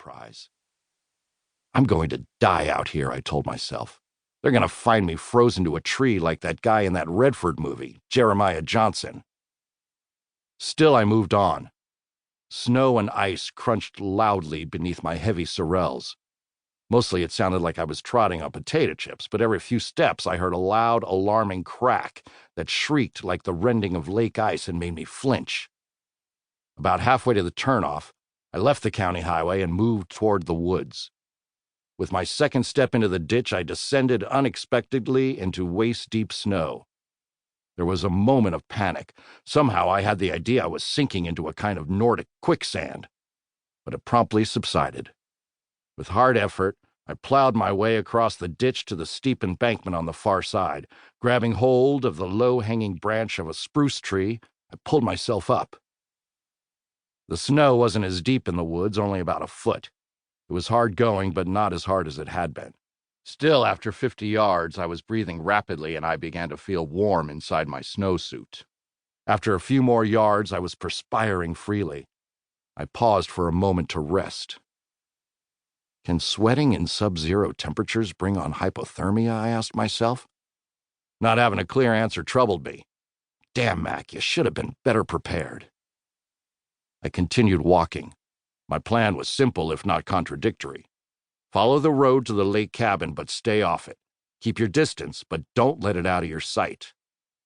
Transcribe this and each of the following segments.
prize. I'm going to die out here, I told myself. They're going to find me frozen to a tree like that guy in that Redford movie, Jeremiah Johnson. Still, I moved on. Snow and ice crunched loudly beneath my heavy sorels. Mostly it sounded like I was trotting on potato chips, but every few steps I heard a loud, alarming crack that shrieked like the rending of lake ice and made me flinch. About halfway to the turnoff, I left the county highway and moved toward the woods. With my second step into the ditch, I descended unexpectedly into waist-deep snow. There was a moment of panic. Somehow I had the idea I was sinking into a kind of Nordic quicksand, but it promptly subsided. With hard effort, I plowed my way across the ditch to the steep embankment on the far side. Grabbing hold of the low-hanging branch of a spruce tree, I pulled myself up. The snow wasn't as deep in the woods, only about a foot. It was hard going, but not as hard as it had been. Still, after 50 yards, I was breathing rapidly and I began to feel warm inside my snowsuit. After a few more yards, I was perspiring freely. I paused for a moment to rest. Can sweating in sub-zero temperatures bring on hypothermia, I asked myself. Not having a clear answer troubled me. Damn, Mac, you should have been better prepared. I continued walking. My plan was simple, if not contradictory. Follow the road to the lake cabin, but stay off it. Keep your distance, but don't let it out of your sight.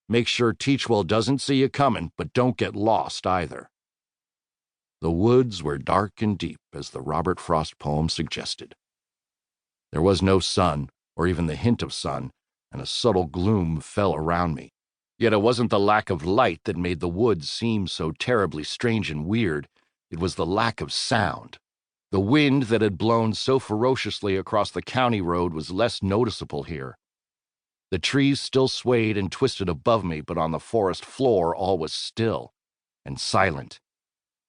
Make sure Teachwell doesn't see you coming, but don't get lost either. The woods were dark and deep, as the Robert Frost poem suggested. There was no sun, or even the hint of sun, and a subtle gloom fell around me. Yet it wasn't the lack of light that made the woods seem so terribly strange and weird. It was the lack of sound. The wind that had blown so ferociously across the county road was less noticeable here. The trees still swayed and twisted above me, but on the forest floor all was still and silent.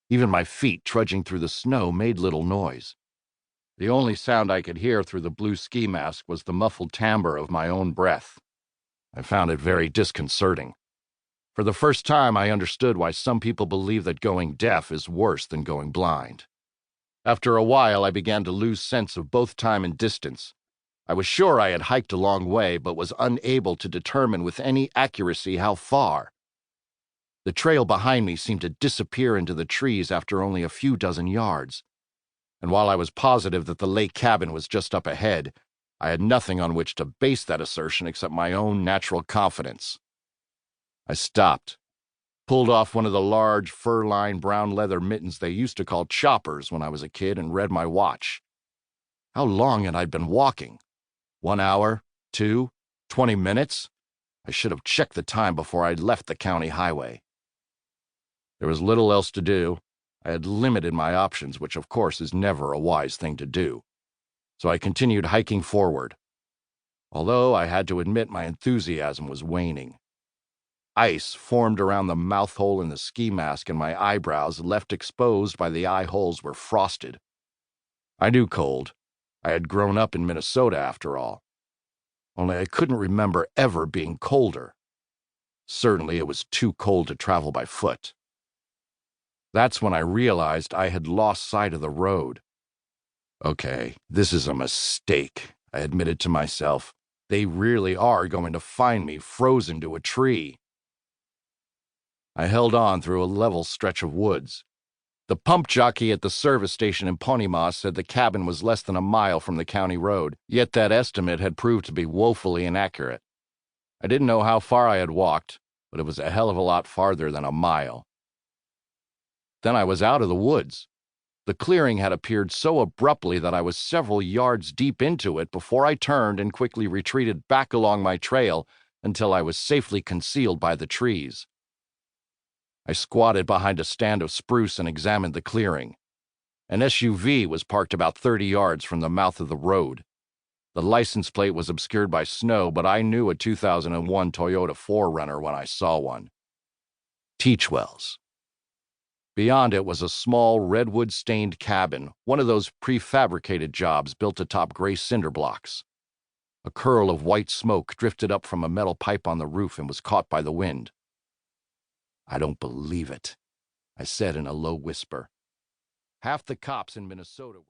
Even my feet trudging through the snow made little noise. The only sound I could hear through the blue ski mask was the muffled timbre of my own breath. I found it very disconcerting. For the first time, I understood why some people believe that going deaf is worse than going blind. After a while, I began to lose sense of both time and distance. I was sure I had hiked a long way, but was unable to determine with any accuracy how far. The trail behind me seemed to disappear into the trees after only a few dozen yards. And while I was positive that the lake cabin was just up ahead, I had nothing on which to base that assertion except my own natural confidence. I stopped, pulled off one of the large fur-lined brown leather mittens they used to call choppers when I was a kid, and read my watch. How long had I been walking? 1 hour? 2? 20 minutes? I should have checked the time before I left the county highway. There was little else to do. I had limited my options, which of course is never a wise thing to do. So I continued hiking forward, although I had to admit my enthusiasm was waning. Ice formed around the mouth hole in the ski mask, and my eyebrows, left exposed by the eye holes, were frosted. I knew cold. I had grown up in Minnesota, after all. Only I couldn't remember ever being colder. Certainly it was too cold to travel by foot. That's when I realized I had lost sight of the road. Okay, this is a mistake, I admitted to myself. They really are going to find me frozen to a tree. I held on through a level stretch of woods. The pump jockey at the service station in Ponymas said the cabin was less than a mile from the county road, yet that estimate had proved to be woefully inaccurate. I didn't know how far I had walked, but it was a hell of a lot farther than a mile. Then I was out of the woods. The clearing had appeared so abruptly that I was several yards deep into it before I turned and quickly retreated back along my trail until I was safely concealed by the trees. I squatted behind a stand of spruce and examined the clearing. An SUV was parked about 30 yards from the mouth of the road. The license plate was obscured by snow, but I knew a 2001 Toyota 4Runner when I saw one. Teachwell's. Beyond it was a small redwood-stained cabin, one of those prefabricated jobs built atop gray cinder blocks. A curl of white smoke drifted up from a metal pipe on the roof and was caught by the wind. I don't believe it, I said in a low whisper. Half the cops in Minnesota were